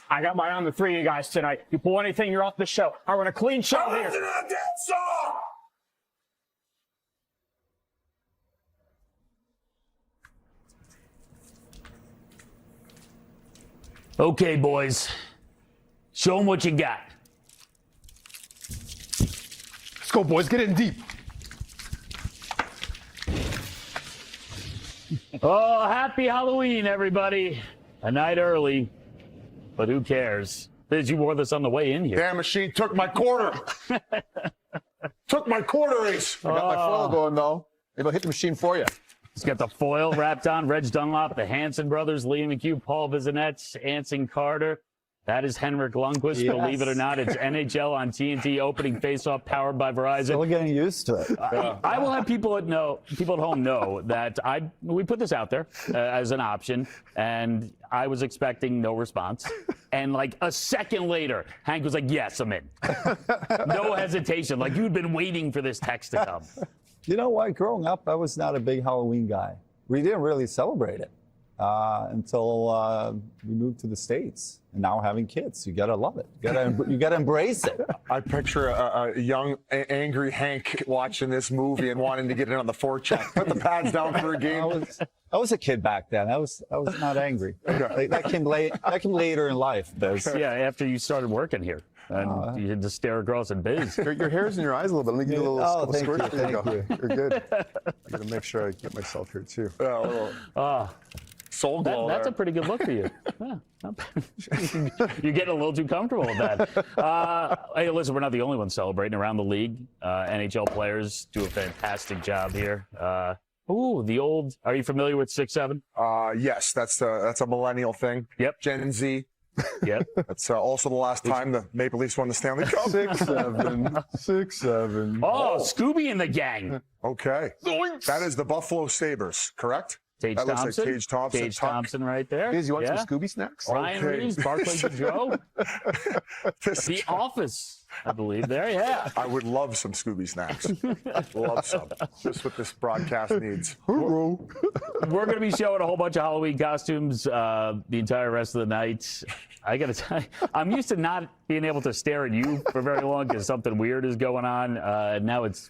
I got my on the three of you guys tonight. You pull anything, you're off the show. I run a clean show here. Listen to that damn song! Okay, boys. Show them what you got. Let's go, boys. Get in deep. Oh, happy Halloween, everybody. A night early, but who cares? Biz, you wore this on the way in here. Damn machine took my quarter. Took my quarter ace. I got my foil going, though. Maybe I'll hit the machine for you. He's got the foil wrapped on. Reg Dunlop, the Hanson brothers, Liam McHugh, Paul Bissonnette, Anson Carter. That is Henrik Lundqvist. Yes. Believe it or not, it's NHL on TNT opening faceoff powered by Verizon. Still getting used to it. I will have people at home know that we put this out there as an option, and I was expecting no response. And like a second later, Hank was like, "Yes, I'm in." No hesitation. Like you'd been waiting for this text to come. You know what? Growing up, I was not a big Halloween guy. We didn't really celebrate it until we moved to the States. And now having kids, you gotta love it. You gotta embrace it. I picture a young, angry Hank watching this movie and wanting to get in on the forecheck. Put the pads down for a game. I was a kid back then. I was not angry. That came later in life, Biz. Yeah, after you started working here. And you had to stare across at Biz. Your hair's in your eyes a little bit. Let me give you a little thank squirt. you, There you thank go. you. You're good. I gotta make sure I get myself here, too. Soul glow That's there. a pretty good look for you. Yeah, not bad. You're getting a little too comfortable with that. Hey, listen, we're not the only ones celebrating around the league. NHL players do a fantastic job here. The old. Are you familiar with 6-7? Yes, that's a millennial thing. Yep. Gen Z. Yep. That's also the last time the Maple Leafs won the Stanley Cup. 6-7. 6-7. Oh, Scooby and the gang. Okay. That is the Buffalo Sabres, correct? Tage That looks like Thompson. Tage Thompson. Tage Thompson right there. Biz, you want Yeah. some Scooby snacks? Ryan Okay. Reeves, Barclay Joe. The Office, I believe. There, yeah. I would love some Scooby snacks. Love some. Just what this broadcast needs. We're going to be showing a whole bunch of Halloween costumes the entire rest of the night. I got to tell you, I'm used to not being able to stare at you for very long because something weird is going on. Now it's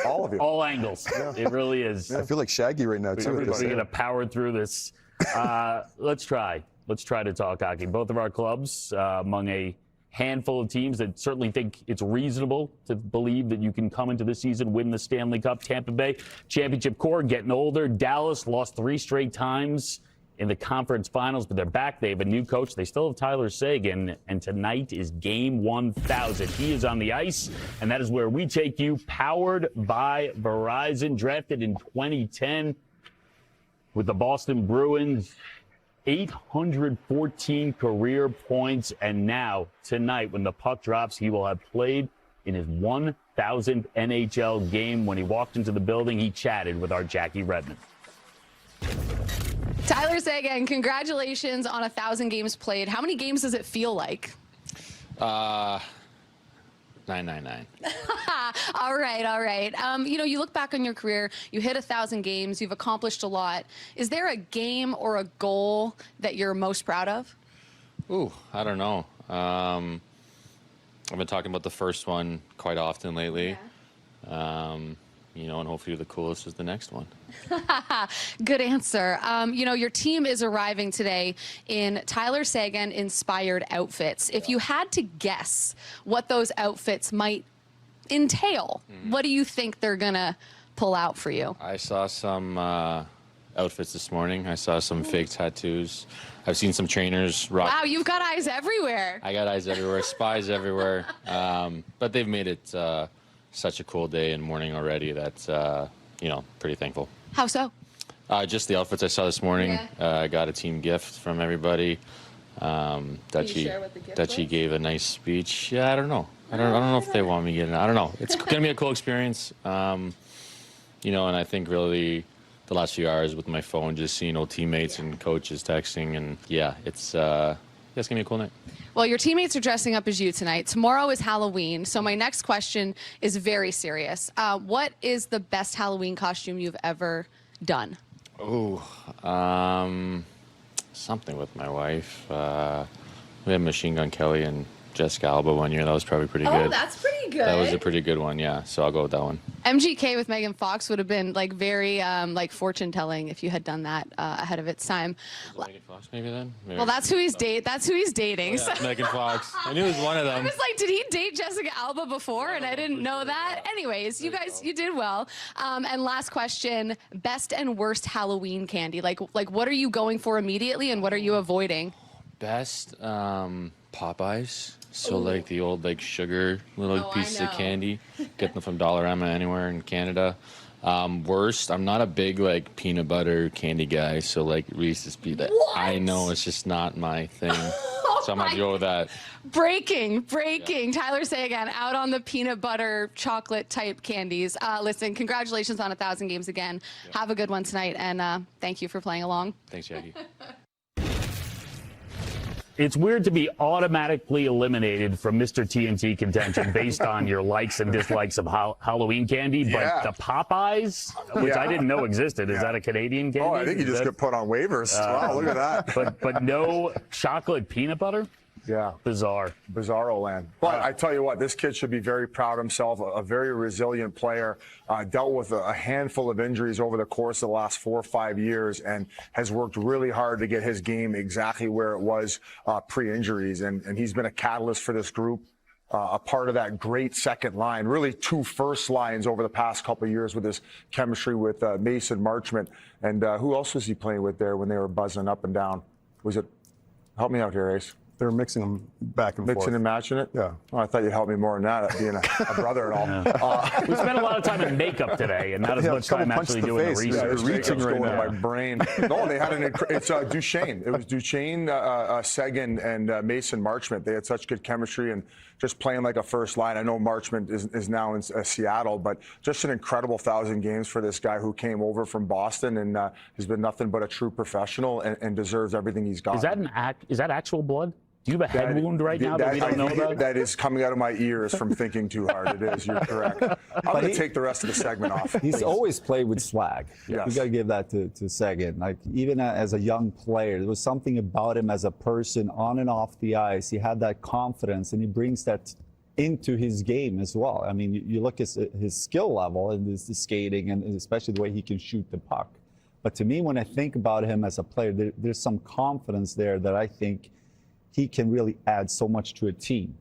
All of you. all angles. It really is. I feel like Shaggy right now, too. We're going to power through this. Let's try to talk hockey. Both of our clubs among a handful of teams that certainly think it's reasonable to believe that you can come into this season, win the Stanley Cup. Tampa Bay, championship core, getting older. Dallas lost 3 straight times in the conference finals, but they're back. They have a new coach. They still have Tyler Seguin, and tonight is game 1000. He is on the ice, and that is where we take you, powered by Verizon, drafted in 2010 with the Boston Bruins. 814 career points, and now, tonight, when the puck drops, he will have played in his 1000th NHL game. When he walked into the building, he chatted with our Jackie Redmond. Tyler Seguin, congratulations on 1,000 games played. How many games does it feel like? 999. All right. You look back on your career, you hit 1,000 games, you've accomplished a lot. Is there a game or a goal that you're most proud of? Ooh, I don't know. I've been talking about the first one quite often lately. Yeah. And hopefully the coolest is the next one. Good answer. Your team is arriving today in Tyler Seguin-inspired outfits. If you had to guess what those outfits might entail, what do you think they're going to pull out for you? I saw some outfits this morning. I saw some fake tattoos. I've seen some trainers rock. Wow, you've got eyes everywhere. I got eyes everywhere, spies everywhere. But they've made it such a cool day and morning already that, pretty thankful. How so? Just the outfits I saw this morning. I got a team gift from everybody. That she gave a nice speech. Yeah, I don't know. I don't know if they want me getting. I don't know. It's gonna be a cool experience. And I think really the last few hours with my phone, just seeing old teammates and coaches texting, and it's gonna be a cool night. Well, your teammates are dressing up as you tonight. Tomorrow is Halloween, so my next question is very serious. What is the best Halloween costume you've ever done? Oh, something with my wife. We had Machine Gun Kelly and Jessica Alba one year. That was probably pretty good. Oh, that's pretty good. That was a pretty good one, yeah. So I'll go with that one. MGK with Megan Fox would have been like very like fortune telling if you had done that ahead of its time. Megan Fox, maybe then. Maybe. Well, that's who he's dating. Yeah, So. Megan Fox. I knew it was one of I them. was like, did he date Jessica Alba before? And I didn't know that. Anyways, you guys, you did well. And last question: best and worst Halloween candy. Like what are you going for immediately, and what are you avoiding? Best Popeyes. So like the old like sugar little pieces of candy, get them from Dollarama anywhere in Canada. Worst, I'm not a big like peanut butter candy guy, so like Reese's Pieces. I know it's just not my thing, so I'm gonna go with that. Breaking. Tyler Seguin out on the peanut butter chocolate type candies. Listen, congratulations on 1,000 games again. Have a good one tonight, and thank you for playing along. Thanks, Jackie. It's weird to be automatically eliminated from Mr. TNT contention based on your likes and dislikes of Halloween candy, but the Popeyes, which I didn't know existed, is that a Canadian candy? Oh, I think you just get put on waivers. Wow, look at that. But no chocolate peanut butter? Yeah. Bizarro land. But I tell you what, this kid should be very proud of himself, a very resilient player, dealt with a handful of injuries over the course of the last 4 or 5 years and has worked really hard to get his game exactly where it was pre-injuries. And he's been a catalyst for this group, a part of that great second line, really 2 first lines over the past couple of years with his chemistry with Mason Marchand. And who else was he playing with there when they were buzzing up and down? Was it, help me out here, Ace. They're mixing them back and forth. Mixing and matching it? Yeah. Oh, I thought you'd help me more than that, being a brother and all. We spent a lot of time in makeup today and not as much time actually doing the research. Yeah, it's reaching right now. my brain. No, they had it's Duchesne. It was Duchesne, Seguin, and Mason Marchand. They had such good chemistry and just playing like a first line. I know Marchand is now in Seattle, but just an incredible 1,000 games for this guy who came over from Boston and has been nothing but a true professional and deserves everything he's got. Is that actual blood? Do you have a head wound right now that we don't know about? That is coming out of my ears from thinking too hard. It is. You're correct. I'm going to take the rest of the segment off. He's always played with swag. Yes. You got to give that to Seguin. Like, even as a young player, there was something about him as a person on and off the ice. He had that confidence, and he brings that into his game as well. I mean, you look at his skill level and his skating, and especially the way he can shoot the puck. But to me, when I think about him as a player, there's some confidence there that I think he can really add so much to a team,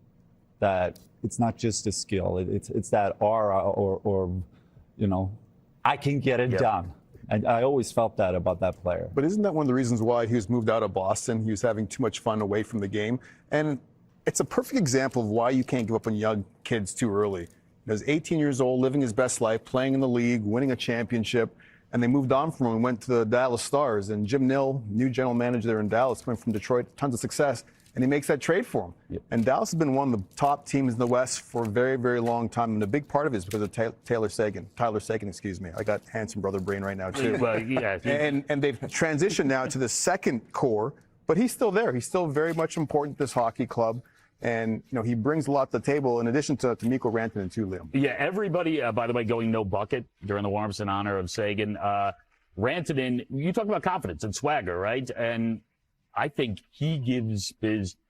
that it's not just a skill. It's that aura or I can get it done. And I always felt that about that player. But isn't that one of the reasons why he was moved out of Boston? He was having too much fun away from the game. And it's a perfect example of why you can't give up on young kids too early. He was 18 years old, living his best life, playing in the league, winning a championship. And they moved on from him and went to the Dallas Stars. And Jim Nill, new general manager there in Dallas, coming from Detroit, tons of success. And he makes that trade for him. Yep. And Dallas has been one of the top teams in the West for a very, very long time. And a big part of it is because of Tyler Seguin, excuse me. I got handsome brother brain right now, too. Well, yeah. And they've transitioned now to the second core, but he's still there. He's still very much important to this hockey club. And, he brings a lot to the table in addition to Mikko Rantanen, too, Liam. Yeah, everybody, by the way, going no bucket during the warm-ups in honor of Seguin. Rantanen, you talk about confidence and swagger, right? And I think he gives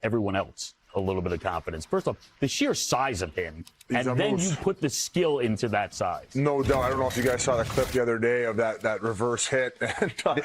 everyone else a little bit of confidence. First off, the sheer size of him, and then you put the skill into that size. No doubt. I don't know if you guys saw the clip the other day of that reverse hit.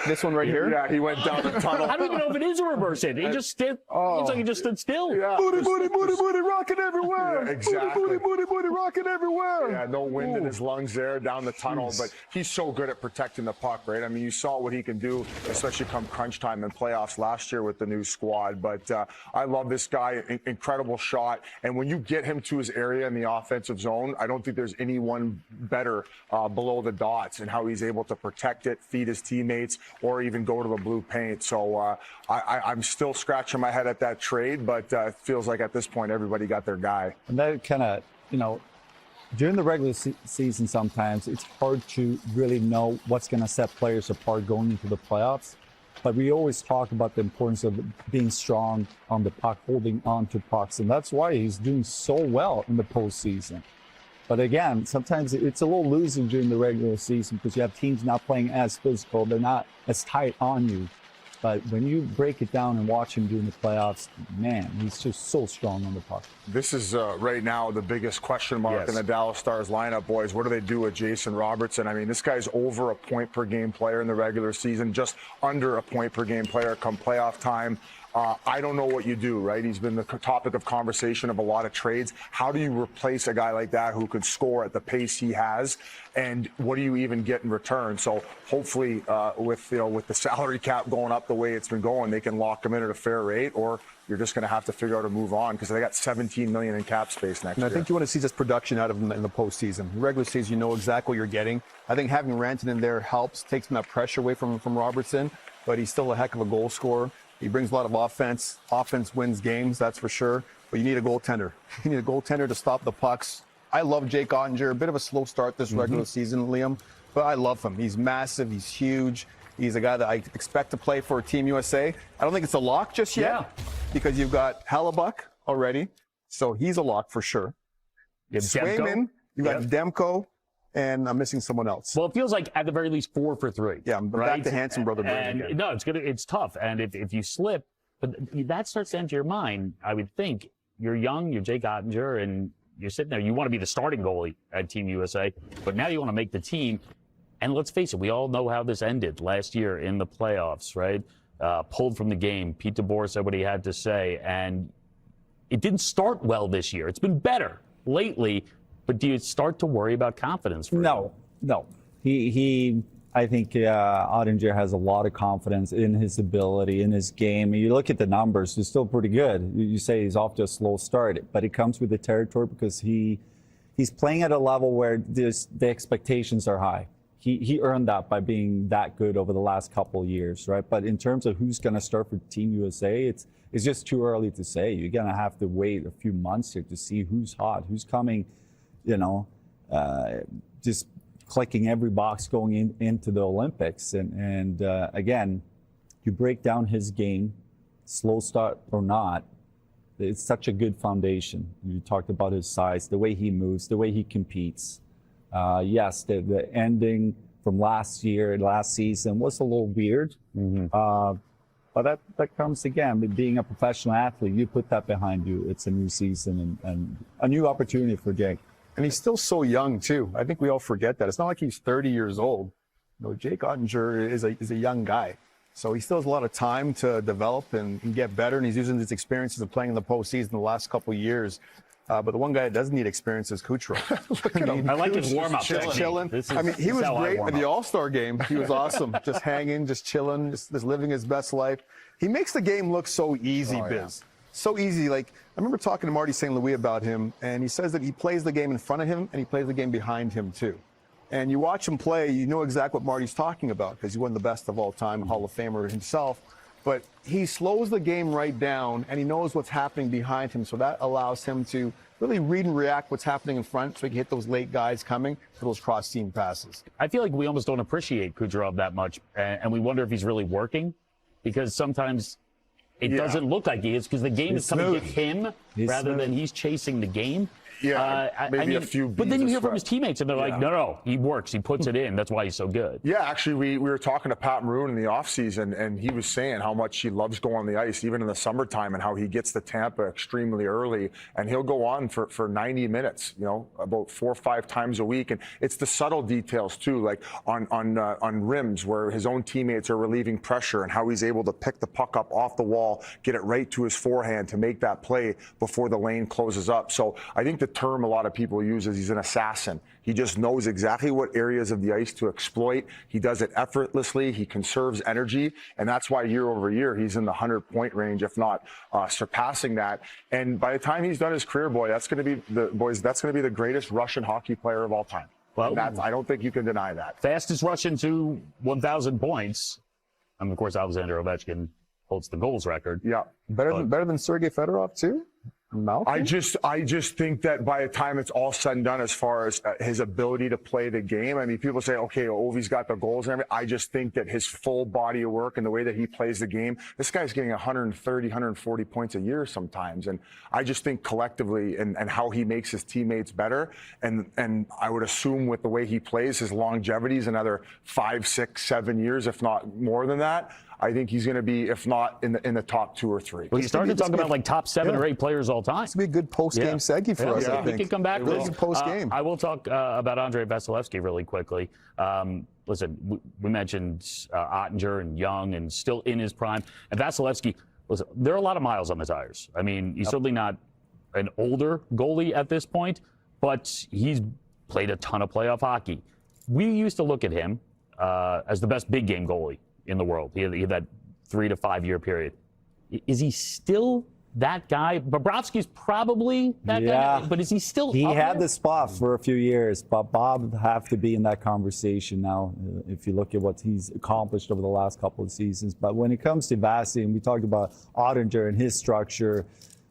This one right here? Yeah, he went down the tunnel. I don't even know if it is a reverse hit. He just stood. Looks like he just stood still. Yeah. Booty, rocking everywhere. Yeah, exactly. Booty, rocking everywhere. Yeah, no wind in his lungs there down the tunnel, but he's so good at protecting the puck, right? I mean, you saw what he can do, especially come crunch time in playoffs last year with the new squad. But I love this guy. Incredible shot. And when you get him to his area in the offensive zone, I don't think there's anyone better below the dots and how he's able to protect it, feed his teammates, or even go to the blue paint. So I'm still scratching my head at that trade, but it feels like at this point everybody got their guy. And that kind of, during the regular season sometimes it's hard to really know what's going to set players apart going into the playoffs. But we always talk about the importance of being strong on the puck, holding on to pucks. And that's why he's doing so well in the postseason. But again, sometimes it's a little losing during the regular season because you have teams not playing as physical. They're not as tight on you. But when you break it down and watch him during the playoffs, man, he's just so strong on the puck. This is right now the biggest question mark in the Dallas Stars lineup, boys. What do they do with Jason Robertson? I mean, this guy's over a point per game player in the regular season, just under a point per game player come playoff time. I don't know what you do, right? He's been the topic of conversation of a lot of trades. How do you replace a guy like that who could score at the pace he has? And what do you even get in return? So hopefully with the salary cap going up the way it's been going, they can lock him in at a fair rate, or you're just going to have to figure out to move on because they got $17 million in cap space next year. I think you want to see this production out of him in the postseason. Regular season, you know exactly what you're getting. I think having Rantanen in there helps, takes some of that pressure away from Robertson, but he's still a heck of a goal scorer. He brings a lot of offense. Offense wins games, that's for sure. But you need a goaltender. You need a goaltender to stop the pucks. I love Jake Ottinger. A bit of a slow start this regular season, Liam, but I love him. He's massive. He's huge. He's a guy that I expect to play for Team USA. I don't think it's a lock just yet because you've got Hellebuck already, so he's a lock for sure. Swayman, you've got Demko, and I'm missing someone else. Well, it feels like at the very least 4 for 3. Yeah, I'm back to handsome brother Brandon And again. no, it's tough. And if you slip, but that starts to enter your mind. I would think you're young, you're Jake Ottinger, and you're sitting there. You want to be the starting goalie at Team USA, but now you want to make the team. And let's face it, we all know how this ended last year in the playoffs, right? Pulled from the game. Pete DeBoer said what he had to say, and it didn't start well this year. It's been better lately. But do you start to worry about confidence? No. I think Ottinger has a lot of confidence in his ability, in his game. You look at the numbers; they're still pretty good. You say he's off to a slow start, but it comes with the territory because he's playing at a level where the expectations are high. He earned that by being that good over the last couple of years, right? But in terms of who's going to start for Team USA, it's just too early to say. You're going to have to wait a few months here to see who's hot, who's coming. Just clicking every box going into the Olympics. And again, you break down his game, slow start or not, it's such a good foundation. You talked about his size, the way he moves, the way he competes. Yes, the ending from last season was a little weird. But that comes again with being a professional athlete. You put that behind you. It's a new season and a new opportunity for Jake. And he's still so young, too. I think we all forget that. It's not like he's 30 years old. Jake Ottinger is a young guy. So he still has a lot of time to develop and get better, and he's using his experiences of playing in the postseason the last couple of years. But the one guy that doesn't need experience is Kucherov. Look at him. I like his warm-up. Chilling. I mean, he was great at the All-Star game. He was awesome. Just hanging, just chilling, just living his best life. He makes the game look so easy, Biz. So easy. Like, I remember talking to Marty St. Louis about him, and he says that he plays the game in front of him and he plays the game behind him, too. And you watch him play, you know exactly what Marty's talking about because he won the best of all time, Hall of Famer himself. But he slows the game right down, and he knows what's happening behind him, so that allows him to really read and react what's happening in front so he can hit those late guys coming for those cross-team passes. I feel like we almost don't appreciate Kucherov that much, and we wonder if he's really working because sometimes it doesn't look like he is because the game is coming to him rather than he's chasing the game. Yeah, maybe a few. But then you hear from his teammates, and they're like, no, he works. He puts it in. That's why he's so good. Yeah, actually, we were talking to Pat Maroon in the offseason, and he was saying how much he loves going on the ice, even in the summertime, and how he gets to Tampa extremely early, and he'll go on for 90 minutes, about 4 or 5 times a week. And it's the subtle details, too, like on rims where his own teammates are relieving pressure and how he's able to pick the puck up off the wall, get it right to his forehand to make that play before the lane closes up. So I think the term a lot of people use is he's an assassin. He just knows exactly what areas of the ice to exploit. He does it effortlessly. He conserves energy, and that's why year over year he's in the 100-point range, if not surpassing that. And by the time he's done his career, that's going to be the greatest Russian hockey player of all time. Well, I don't think you can deny that. Fastest Russian to 1,000 points. And of course, Alexander Ovechkin holds the goals record. Yeah, better than Sergei Fedorov too. I just think that by the time it's all said and done, as far as his ability to play the game, I mean, people say, okay, Ovi's got the goals and everything. I just think that his full body of work and the way that he plays the game, this guy's getting 130, 140 points a year sometimes. And I just think collectively and how he makes his teammates better. And I would assume with the way he plays, his longevity is another 5, 6, 7 years, if not more than that. I think he's going to be, if not in the top 2 or 3. Well, he's starting to talk about like top 7 or 8 players all time. This would be a good post-game segue for us, I think. We can come back to this. Post-game. I will talk about Andrei Vasilevskiy really quickly. Listen, we mentioned Ottinger and Young and still in his prime. And Vasilevskiy, listen, there are a lot of miles on the tires. I mean, he's certainly not an older goalie at this point, but he's played a ton of playoff hockey. We used to look at him as the best big game goalie in the world. He had that 3 to 5 year period. Is he still that guy? Bobrovsky's probably that guy, but is he still He up had there? the spot for a few years, but Bob have to be in that conversation now if you look at what he's accomplished over the last couple of seasons. But when it comes to Vasi, and we talked about Ottinger and his structure,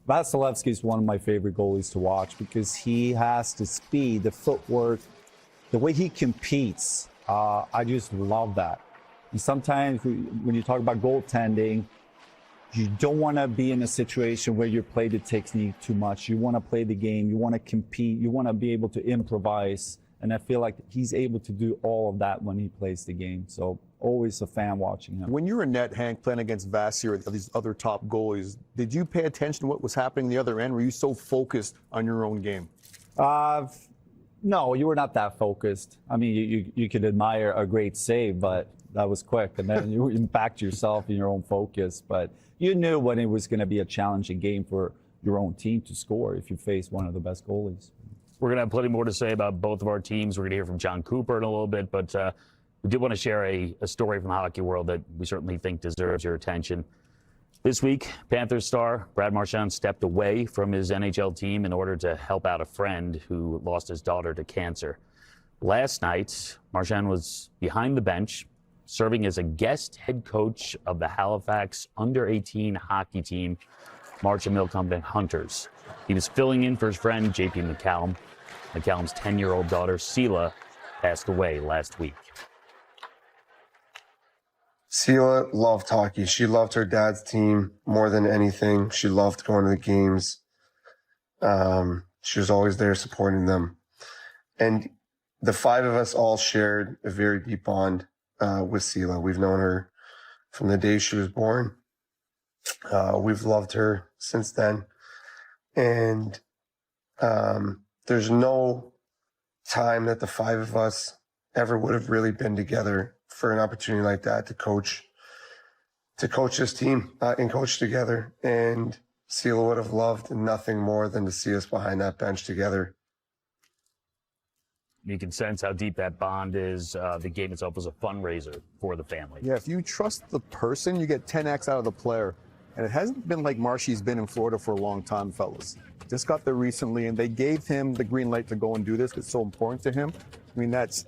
Vasilevskiy is one of my favorite goalies to watch because he has the speed, the footwork, the way he competes. I just love that. And sometimes when you talk about goaltending, you don't want to be in a situation where you play the technique too much. You want to play the game. You want to compete. You want to be able to improvise. And I feel like he's able to do all of that when he plays the game. So always a fan watching him. When you were in net, Hank, playing against Vasi or these other top goalies, did you pay attention to what was happening the other end? Were you so focused on your own game? No, you were not that focused. I mean, you could admire a great save, but that was quick. And then you back to yourself in your own focus. But you knew when it was going to be a challenging game for your own team to score if you face one of the best goalies. We're going to have plenty more to say about both of our teams. We're going to hear from John Cooper in a little bit, but we did want to share a story from the hockey world that we certainly think deserves your attention. This week, Panthers star Brad Marchand stepped away from his NHL team in order to help out a friend who lost his daughter to cancer. Last night, Marchand was behind the bench, serving as a guest head coach of the Halifax under-18 hockey team, Marchand Millcomb Hunters. He was filling in for his friend, J.P. McCallum. McCallum's 10-year-old daughter, Sela, passed away last week. Sela loved hockey. She loved her dad's team more than anything. She loved going to the games. She was always there supporting them. And the 5 of us all shared a very deep bond with Sela. We've known her from the day she was born. We've loved her since then. And there's no time that the 5 of us ever would have really been together for an opportunity like that to coach this team and coach together. And Sela would have loved nothing more than to see us behind that bench together. You can sense how deep that bond is. The game itself was a fundraiser for the family. Yeah, if you trust the person, you get 10x out of the player. And it hasn't been like Marshy's been in Florida for a long time, fellas. Just got there recently, and they gave him the green light to go and do this. It's so important to him. I mean, that's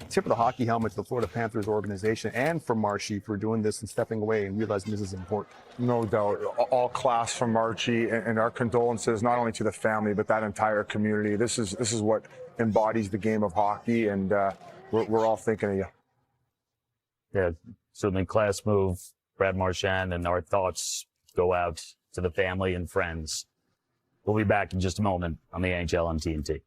tip of the hockey helmet to the Florida Panthers organization and for Marshy for doing this and stepping away and realizing this is important. No doubt. All class from Archie, and our condolences not only to the family, but that entire community. This is what embodies the game of hockey, and we're all thinking of you. Yeah, certainly class move, Brad Marchand, and our thoughts go out to the family and friends. We'll be back in just a moment on the NHL on TNT.